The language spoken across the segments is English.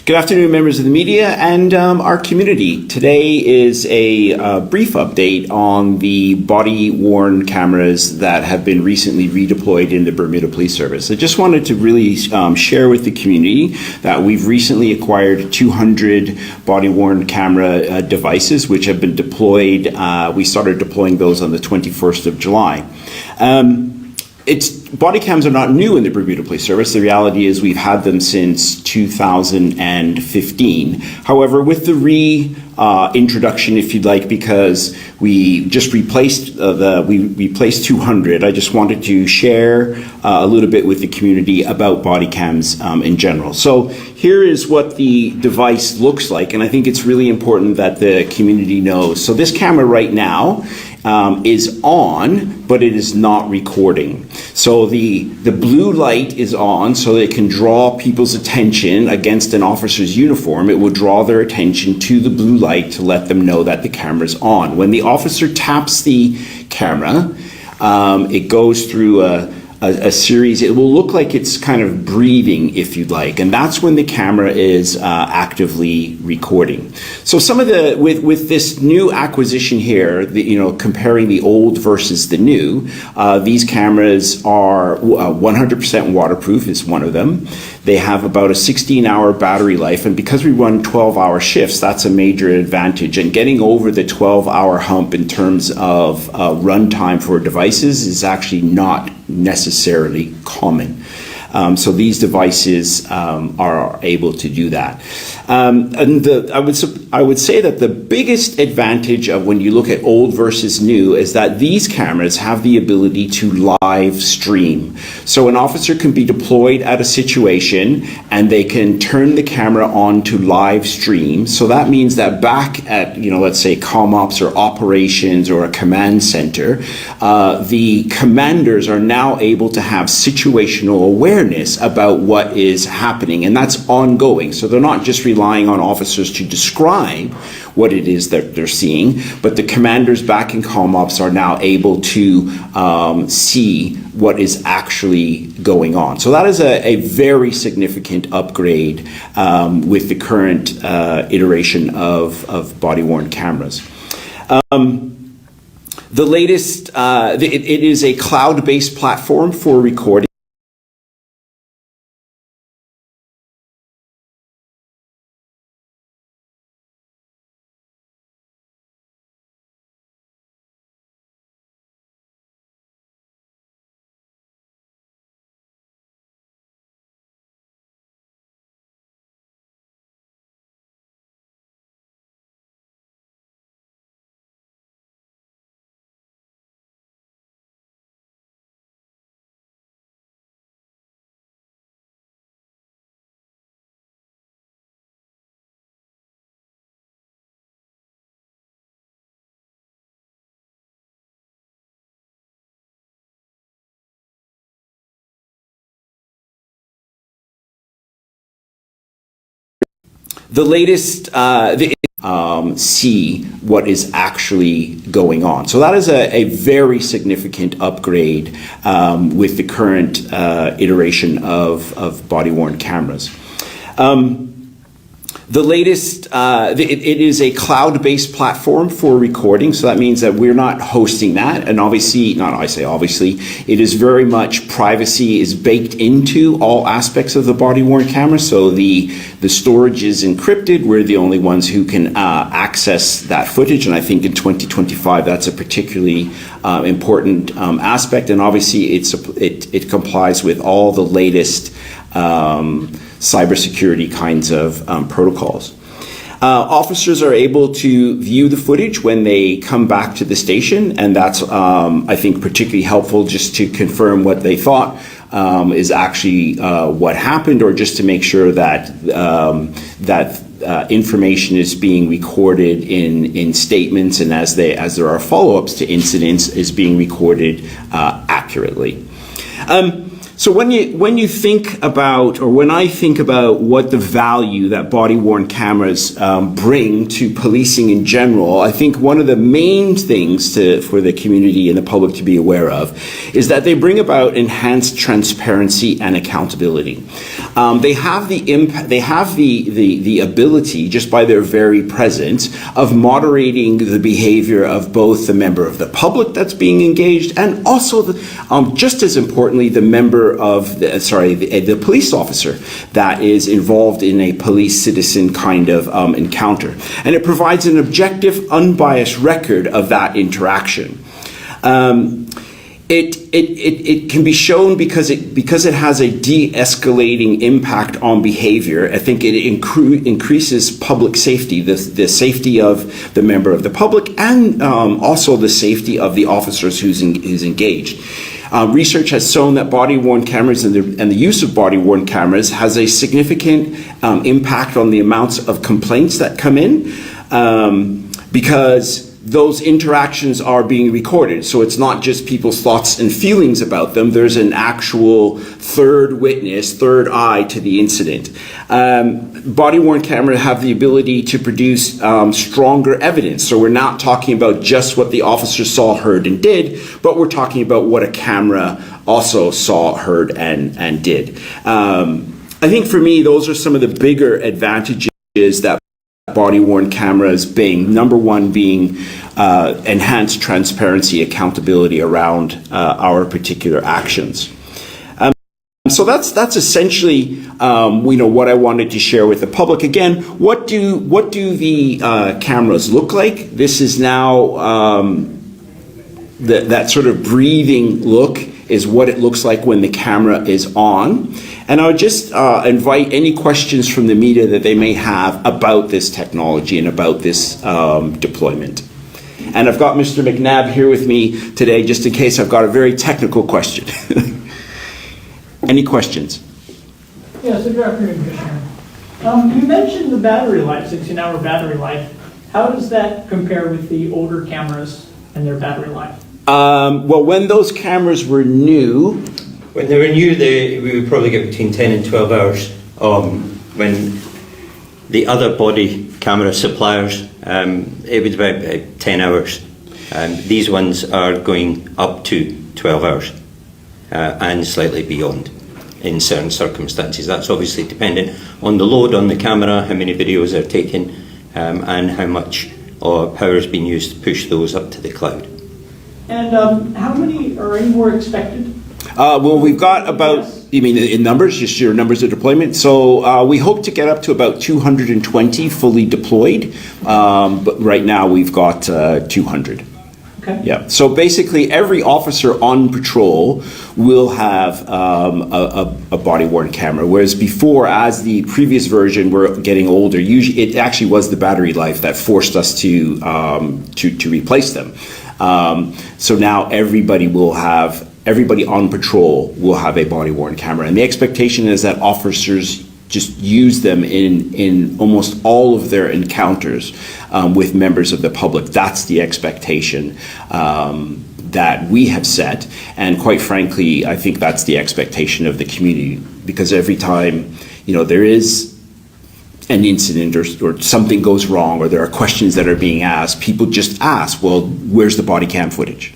Good afternoon, members of the media and our community. Today is a brief update on the body-worn cameras that have been recently redeployed in the Bermuda Police Service. I just wanted to really share with the community that we've recently acquired 200 body-worn camera devices which have been deployed. We started deploying those on the 21st of July. Body cams are not new in the Bermuda Police Service. The reality is we've had them since 2015. However, with the reintroduction, if you'd like, because we just replaced we replaced 200, I just wanted to share a little bit with the community about body cams in general. So here is what the device looks like, and I think it's really important that the community knows. So this camera right now is on, but it is not recording. So the blue light is on so that it can draw people's attention against an officer's uniform. It will draw their attention to the blue light to let them know that the camera's on. When the officer taps the camera, it goes through a series. It will look like it's kind of breathing, if you'd like, and that's when the camera is actively recording. So some of the with this new acquisition here, comparing the old versus the new, these cameras are 100% waterproof is one of them. They have about a 16-hour battery life, and because we run 12-hour shifts, that's a major advantage. And getting over the 12-hour hump in terms of runtime for devices is actually not necessarily common. So these devices are able to do that. And I would say that the biggest advantage of when you look at old versus new is that these cameras have the ability to live stream. So an officer can be deployed at a situation and they can turn the camera on to live stream. So that means that back at, let's say comm ops or operations or a command center, the commanders are now able to have situational awareness about what is happening, and that's ongoing. So they're not just relying on officers to describe what it is that they're seeing, but the commanders back in comm ops are now able to see what is actually going on. So that is a very significant upgrade with the current iteration of body-worn cameras. The latest, it is a cloud-based platform for recording. The latest, see what is actually going on. So that is a very significant upgrade with the current iteration of body-worn cameras. The latest, it is a cloud-based platform for recording, so that means that we're not hosting that, and obviously, it is very much privacy is baked into all aspects of the body-worn camera, so the storage is encrypted. We're the only ones who can access that footage, and I think in 2025 that's a particularly important aspect, and obviously it complies with all the latest cybersecurity kinds of protocols. Officers are able to view the footage when they come back to the station, and that's, I think, particularly helpful just to confirm what they thought is actually what happened, or just to make sure that information is being recorded in statements, and as there are follow-ups to incidents, is being recorded accurately. So when you think about, or when I think about what the value that body-worn cameras bring to policing in general, I think one of the main things for the community and the public to be aware of is that they bring about enhanced transparency and accountability. They have the ability, just by their very presence, of moderating the behavior of both the member of the public that's being engaged and also, just as importantly, the member of the police officer that is involved in a police-citizen kind of encounter. And it provides an objective, unbiased record of that interaction. It can be shown because it has a de-escalating impact on behavior. I think it increases public safety, the safety of the member of the public, and also the safety of the officers who's engaged. Research has shown that body-worn cameras and the use of body-worn cameras has a significant impact on the amounts of complaints that come in because those interactions are being recorded. So it's not just people's thoughts and feelings about them. There's an actual third witness, third eye to the incident. Body-worn cameras have the ability to produce stronger evidence. So we're not talking about just what the officer saw, heard, and did, but we're talking about what a camera also saw, heard, and did. I think for me, those are some of the bigger advantages that body-worn cameras being, number one being enhanced transparency, accountability around our particular actions. So that's essentially what I wanted to share with the public. Again, what do the cameras look like? This is now that sort of breathing look is what it looks like when the camera is on. And I would just invite any questions from the media that they may have about this technology and about this deployment. And I've got Mr. McNabb here with me today just in case I've got a very technical question. Any questions? Yes, good afternoon, Commissioner. You mentioned the battery life, 16-hour battery life. How does that compare with the older cameras and their battery life? Well, when those cameras were new... When they were new, we would probably get between 10 and 12 hours. When the other body camera suppliers, it was about 10 hours. These ones are going up to 12 hours and slightly beyond in certain circumstances. That's obviously dependent on the load on the camera, how many videos are taken, and how much power has been used to push those up to the cloud. And how many are any more expected? Well, we've got about, you mean in numbers, just your numbers of deployment? So we hope to get up to about 220 fully deployed, but right now we've got 200. Okay. Yeah. So basically every officer on patrol will have a body-worn camera, whereas before, as the previous version were getting older, usually it actually was the battery life that forced us to replace them. So now everybody on patrol will have a body-worn camera. And the expectation is that officers just use them in almost all of their encounters with members of the public. That's the expectation that we have set. And quite frankly, I think that's the expectation of the community, because every time, there is an incident or something goes wrong or there are questions that are being asked, people just ask, well, where's the body cam footage?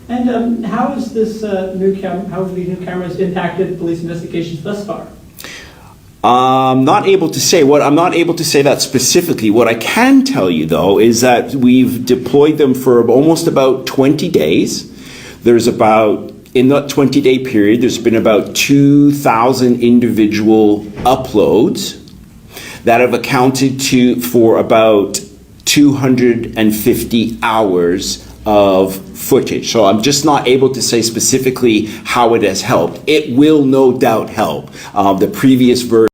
And how has these new cameras impacted police investigations thus far? I'm not able to say that specifically. What I can tell you, though, is that we've deployed them for almost about 20 days. There's about, in that 20-day period, there's been about 2,000 individual uploads that have accounted for about 250 hours of footage. So I'm just not able to say specifically how it has helped. It will no doubt help. The previous version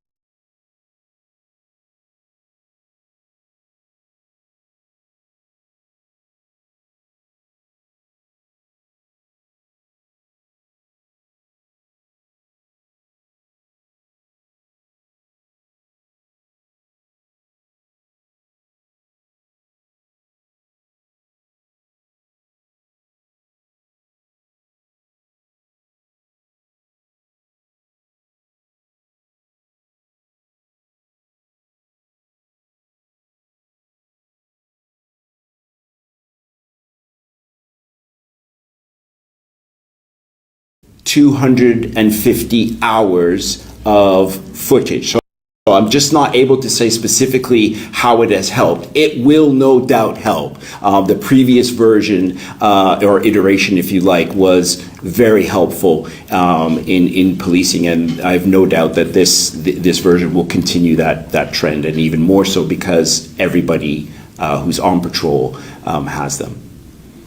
250 hours of footage. So I'm just not able to say specifically how it has helped. It will no doubt help. The previous version or iteration, if you like, was very helpful in policing, and I have no doubt that this version will continue that trend, and even more so because everybody who's on patrol has them.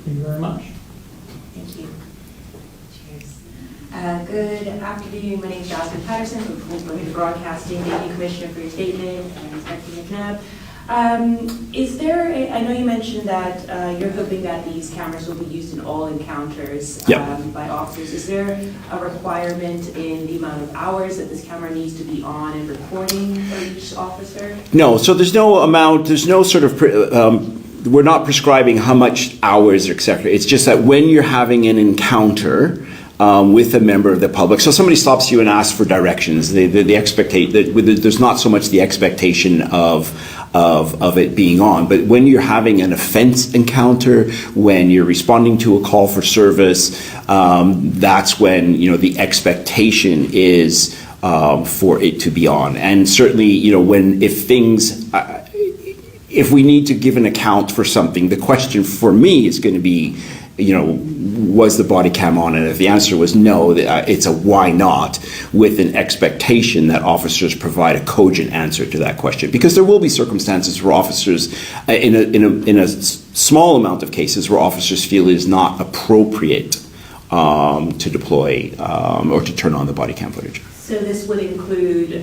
Thank you very much. Thank you. Cheers. Good afternoon. My name is Jasmine Patterson from Bermuda Broadcasting. Thank you, Commissioner, for your statement and Inspector McNabb. I know you mentioned that you're hoping that these cameras will be used in all encounters by officers. Is there a requirement in the amount of hours that this camera needs to be on and recording for each officer? No, so there's no amount, there's no sort of, we're not prescribing how much hours, etc. It's just that when you're having an encounter with a member of the public, so somebody stops you and asks for directions, there's not so much the expectation of it being on, but when you're having an offense encounter, when you're responding to a call for service, that's when the expectation is for it to be on. And certainly, if we need to give an account for something, the question for me is going to be, was the body cam on? And if the answer was no, it's a why not, with an expectation that officers provide a cogent answer to that question. Because there will be circumstances where officers, in a small amount of cases, where officers feel it is not appropriate to deploy or to turn on the body cam footage. So this would include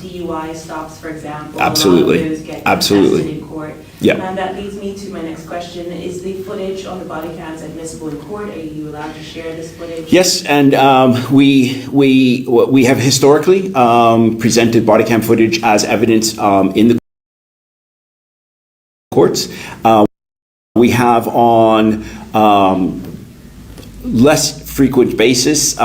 DUI stops, for example. Absolutely. A lot of those get Absolutely. contested in court. Yeah. And that leads me to my next question. Is the footage on the body cams admissible in court? Are you allowed to share this footage? Yes, and we have historically presented body cam footage as evidence in the courts. We have on less frequent basis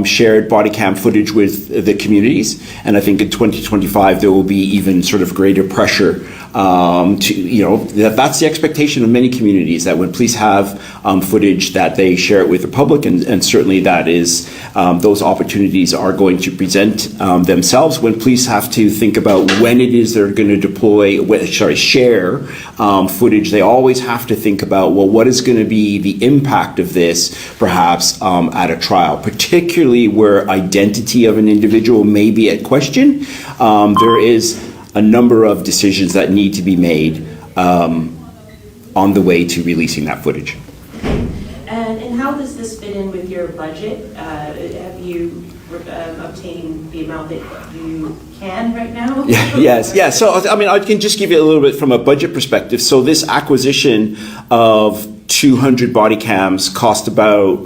shared body cam footage with the communities, and I think in 2025 there will be even sort of greater pressure that's the expectation of many communities, that when police have footage that they share it with the public, and certainly that is those opportunities are going to present themselves when police have to think about when it is they're going to share footage. They always have to think about, well, what is going to be the impact of this perhaps at a trial, particularly where identity of an individual may be at question. There is a number of decisions that need to be made on the way to releasing that footage. And how does this fit in with your budget? Have you obtained the amount that you can right now? Yes. So, I can just give you a little bit from a budget perspective. So this acquisition of 200 body cams cost about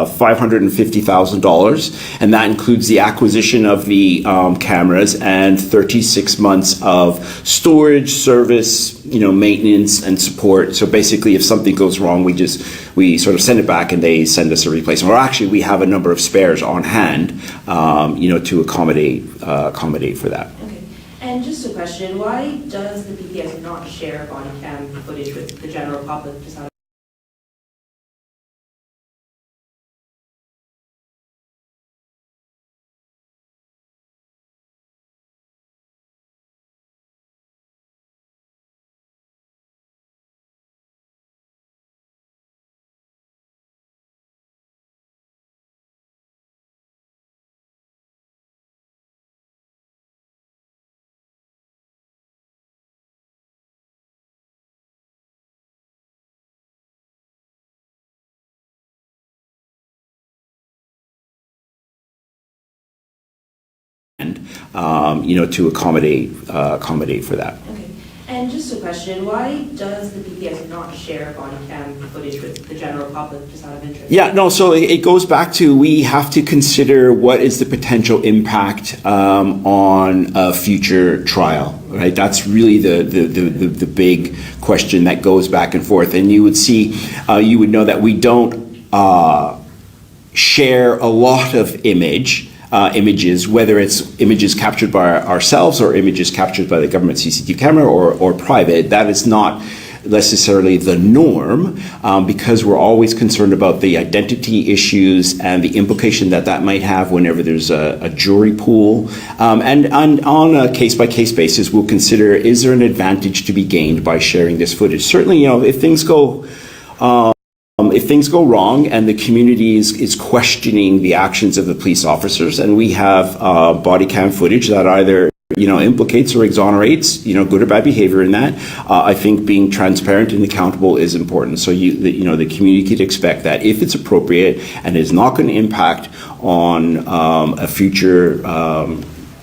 $550,000, and that includes the acquisition of the cameras and 36 months of storage, service, maintenance and support. So basically, if something goes wrong, we sort of send it back and they send us a replacement. Or actually, we have a number of spares on hand, to accommodate for that. Okay. And just a question: why does the BPS not share body cam footage with the general public? To accommodate for that. Okay. And just a question: why does the BPS not share body cam footage with the general public, just out of interest? So it goes back to, we have to consider what is the potential impact on a future trial, right? That's really the big question that goes back and forth. And you would know that we don't share a lot of images, whether it's images captured by ourselves or images captured by the government CCTV camera or private. That is not necessarily the norm, because we're always concerned about the identity issues and the implication that that might have whenever there's a jury pool. And on a case-by-case basis, we'll consider, is there an advantage to be gained by sharing this footage? Certainly, if things go wrong and the community is questioning the actions of the police officers, and we have body cam footage that either implicates or exonerates good or bad behavior in that, I think being transparent and accountable is important. So the community could expect that if it's appropriate and is not going to impact on a future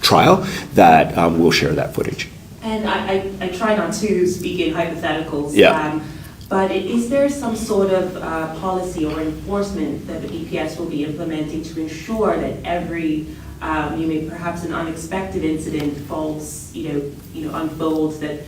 trial, that we'll share that footage. And I try not to speak in hypotheticals. Yeah. But is there some sort of policy or enforcement that the BPS will be implementing to ensure that every, perhaps an unexpected incident unfolds, that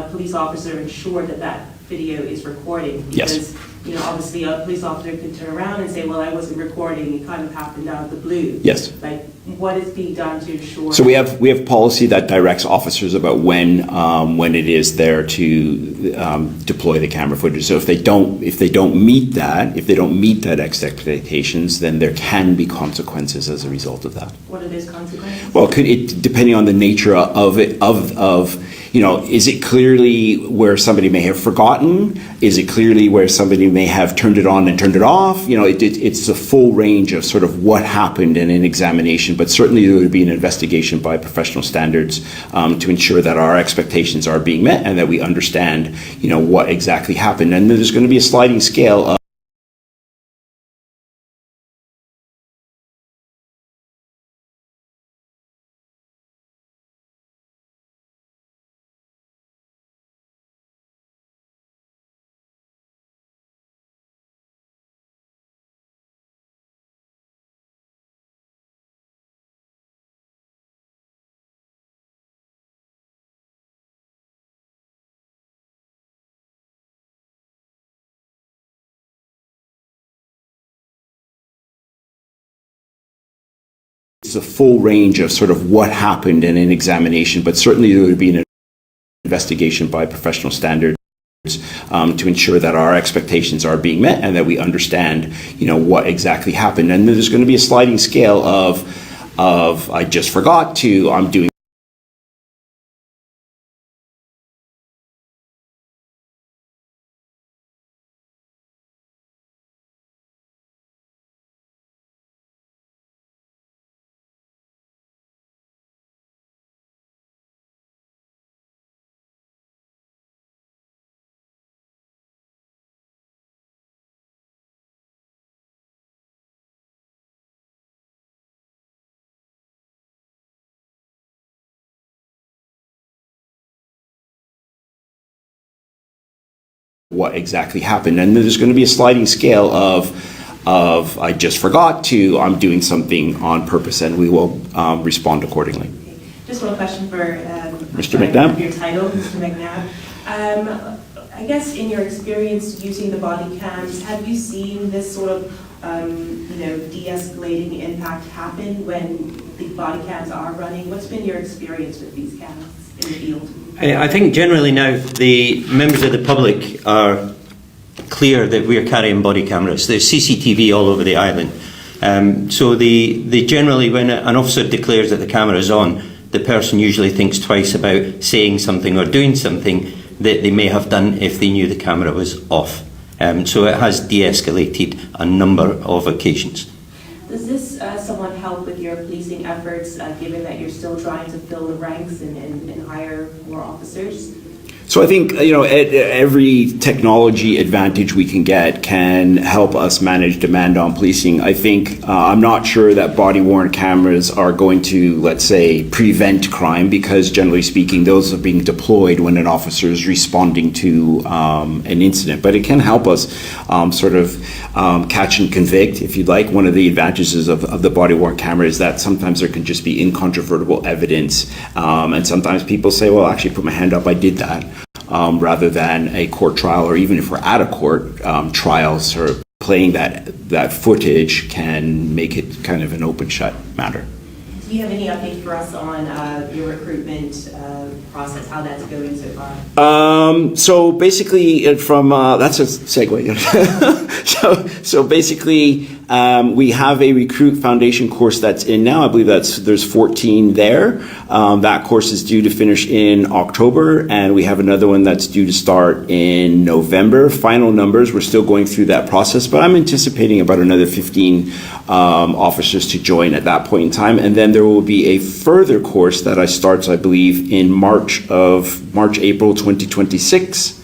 police officer ensure that video is recording? Because, Yes. Obviously a police officer could turn around and say, well, I wasn't recording, it kind of happened out of the blue. Yes. Like, what is being done to ensure? So we have policy that directs officers about when it is there to deploy the camera footage. So if they don't meet that expectations, then there can be consequences as a result of that. What are those consequences? Well, depending on the nature of it, is it clearly where somebody may have forgotten? Is it clearly where somebody may have turned it on and turned it off? It's a full range of sort of what happened in an examination, but certainly there would be an investigation by professional standards to ensure that our expectations are being met and that we understand, what exactly happened. And there's going to be a sliding scale of it's a full range of sort of what happened in an examination, but certainly there would be an investigation by professional standards to ensure that our expectations are being met and that we understand, what exactly happened. And there's going to be a sliding scale of I just forgot to, I'm doing what exactly happened. And there's going to be a sliding scale of I just forgot to, I'm doing something on purpose, and we will respond accordingly. Just one question for Mr. McNabb. Your title, Mr. McNabb. I guess in your experience using the body cams, have you seen this sort of de-escalating impact happen when the body cams are running? What's been your experience with these cams in the field? I think generally now the members of the public are clear that we're carrying body cameras. There's CCTV all over the island. So they generally, when an officer declares that the camera is on, the person usually thinks twice about saying something or doing something that they may have done if they knew the camera was off. So it has de-escalated a number of occasions. Does this somewhat help with your policing efforts, given that you're still trying to fill the ranks and hire more officers? So I think, every technology advantage we can get can help us manage demand on policing. I think, I'm not sure that body-worn cameras are going to, let's say, prevent crime, because generally speaking, those are being deployed when an officer is responding to an incident. But it can help us catch and convict, if you'd like. One of the advantages of the body-worn camera is that sometimes there can just be incontrovertible evidence. And sometimes people say, well, actually put my hand up, I did that. Rather than a court trial, or even if we're at a court trial, sort of playing that footage can make it kind of an open shut matter. Do Do you have any update for us on your recruitment process, how that's going so far? So basically, from that's a segue. so basically, we have a recruit foundation course that's in now. I believe there's 14 there. That course is due to finish in October, and we have another one that's due to start in November. Final numbers, we're still going through that process, but I'm anticipating about another 15 officers to join at that point in time, and then there will be a further course that starts, I believe, in April 2026.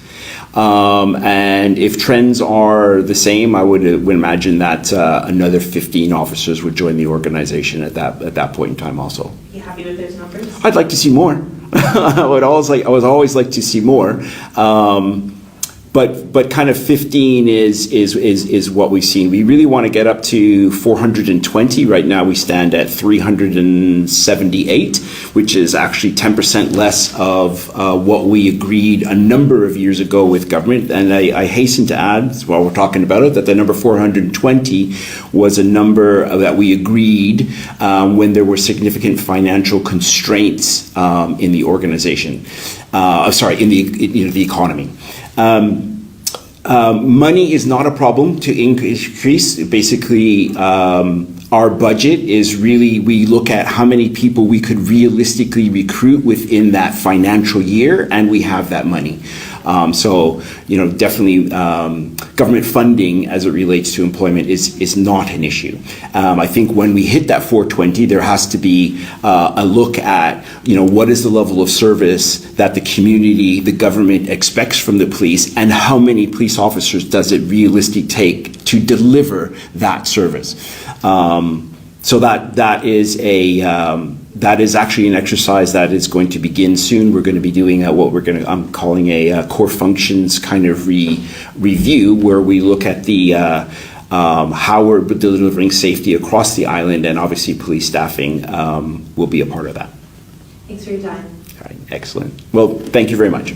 And if trends are the same, I would imagine that another 15 officers would join the organization at that point in time also. You happy with those numbers? I'd like to see more. I would always like to see more. But kind of 15 is what we've seen. We really want to get up to 420. Right now we stand at 378, which is actually 10% less of what we agreed a number of years ago with government. And I hasten to add, while we're talking about it, that the number 420 was a number that we agreed when there were significant financial constraints in the organization. In the economy. Money is not a problem to increase. Basically, our budget is really, we look at how many people we could realistically recruit within that financial year, and we have that money. Definitely government funding as it relates to employment is not an issue. I think when we hit that 420, there has to be a look at, what is the level of service that the community, the government expects from the police, and how many police officers does it realistically take to deliver that service. That is actually an exercise that is going to begin soon. We're going to be doing I'm calling a core functions kind of review, where we look at the how we're delivering safety across the island, and obviously police staffing will be a part of that. Thanks for your time. All right, excellent. Well, thank you very much.